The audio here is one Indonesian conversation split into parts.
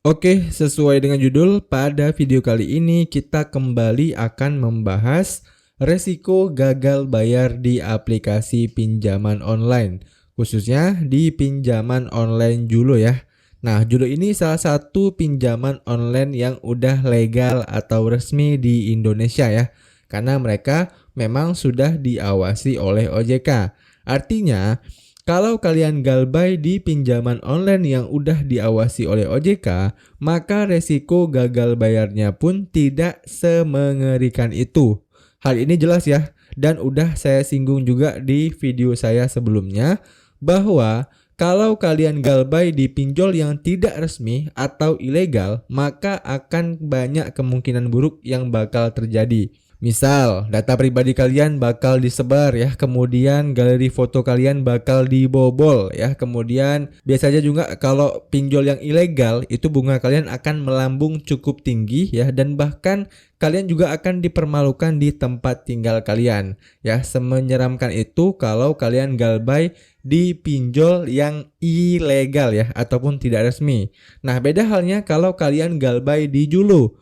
Oke, sesuai dengan judul, pada video kali ini kita kembali akan membahas resiko gagal bayar di aplikasi pinjaman online, khususnya di pinjaman online Julo ya. Nah, Julo ini salah satu pinjaman online yang udah legal atau resmi di Indonesia ya, karena mereka memang sudah diawasi oleh OJK. Artinya, kalau kalian galbay di pinjaman online yang udah diawasi oleh OJK, maka resiko gagal bayarnya pun tidak semengerikan itu. Hal ini jelas ya, dan udah saya singgung juga di video saya sebelumnya, bahwa kalau kalian galbay di pinjol yang tidak resmi atau ilegal, maka akan banyak kemungkinan buruk yang bakal terjadi. Misal, data pribadi kalian bakal disebar ya, kemudian galeri foto kalian bakal dibobol ya, kemudian biasanya juga kalau pinjol yang ilegal itu bunga kalian akan melambung cukup tinggi ya, dan bahkan kalian juga akan dipermalukan di tempat tinggal kalian ya. Semenyeramkan itu kalau kalian galbay di pinjol yang ilegal ya, ataupun tidak resmi. Nah, beda halnya kalau kalian galbay di Julo.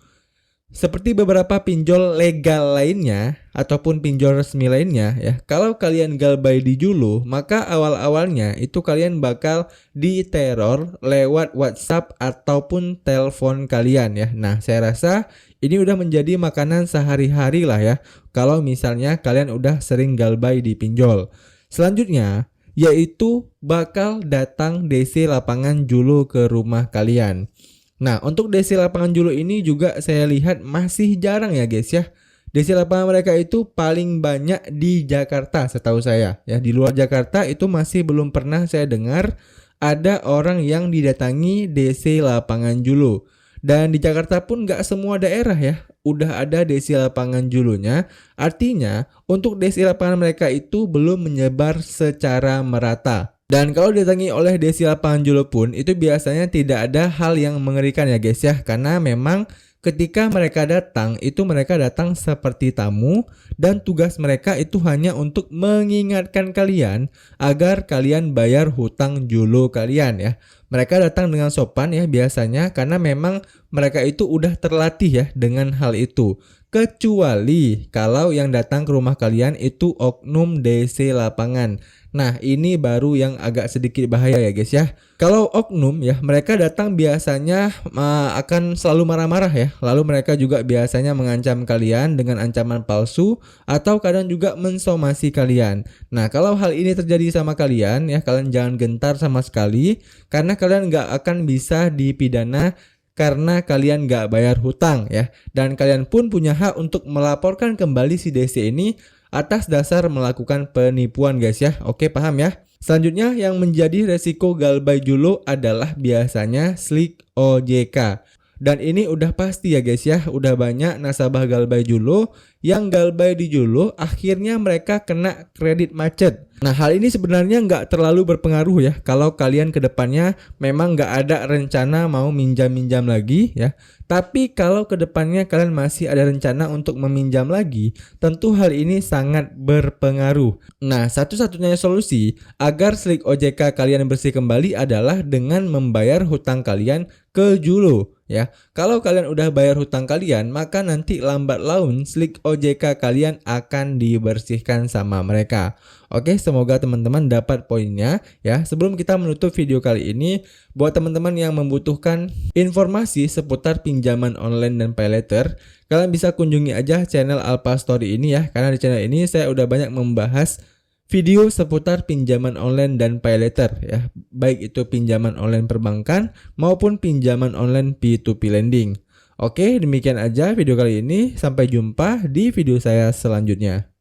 Seperti beberapa pinjol legal lainnya ataupun pinjol resmi lainnya ya, kalau kalian galbay di Julo, maka awal-awalnya itu kalian bakal diteror lewat WhatsApp ataupun telepon kalian ya. Nah, saya rasa ini udah menjadi makanan sehari-hari lah ya, kalau misalnya kalian udah sering galbay di pinjol. Selanjutnya, yaitu bakal datang DC lapangan Julo ke rumah kalian. Nah, untuk DC lapangan Julo ini juga saya lihat masih jarang ya guys ya. DC lapangan mereka itu paling banyak di Jakarta setahu saya ya. Di luar Jakarta itu masih belum pernah saya dengar ada orang yang didatangi DC lapangan Julo. Dan di Jakarta pun gak semua daerah ya udah ada DC lapangan Julonya. Artinya untuk DC lapangan mereka itu belum menyebar secara merata. Dan kalau didatangi oleh DC lapangan Julo pun itu biasanya tidak ada hal yang mengerikan ya guys ya, karena memang ketika mereka datang itu mereka datang seperti tamu, dan tugas mereka itu hanya untuk mengingatkan kalian agar kalian bayar hutang Julo kalian ya. Mereka datang dengan sopan ya biasanya, karena memang mereka itu udah terlatih ya dengan hal itu. Kecuali kalau yang datang ke rumah kalian itu oknum DC lapangan. Nah, ini baru yang agak sedikit bahaya ya guys ya. Kalau oknum ya, mereka datang biasanya akan selalu marah-marah ya. Lalu mereka juga biasanya mengancam kalian dengan ancaman palsu, atau kadang juga mensomasi kalian. Nah, kalau hal ini terjadi sama kalian ya, kalian jangan gentar sama sekali, karena kalian nggak akan bisa dipidana karena kalian nggak bayar hutang ya. Dan kalian pun punya hak untuk melaporkan kembali si DC ini atas dasar melakukan penipuan guys ya. Oke, paham ya? Selanjutnya yang menjadi resiko galbay Julo adalah biasanya slik OJK. Dan ini udah pasti ya guys ya, udah banyak nasabah galbay Julo yang galbay di Julo akhirnya mereka kena kredit macet. Nah, hal ini sebenarnya nggak terlalu berpengaruh ya kalau kalian kedepannya memang nggak ada rencana mau minjam-minjam lagi ya. Tapi kalau kedepannya kalian masih ada rencana untuk meminjam lagi, tentu hal ini sangat berpengaruh. Nah, satu-satunya solusi agar slik OJK kalian bersih kembali adalah dengan membayar hutang kalian ke Julo ya. Kalau kalian udah bayar hutang kalian, maka nanti lambat laun slik OJK kalian akan dibersihkan sama mereka. Oke, semoga teman-teman dapat poinnya ya. Sebelum kita menutup video kali ini, buat teman-teman yang membutuhkan informasi seputar pinjaman online dan pay later, kalian bisa kunjungi aja channel Alpha Story ini ya. Karena di channel ini saya udah banyak membahas video seputar pinjaman online dan pay later ya. Baik itu pinjaman online perbankan maupun pinjaman online P2P lending. Oke, demikian aja video kali ini. Sampai jumpa di video saya selanjutnya.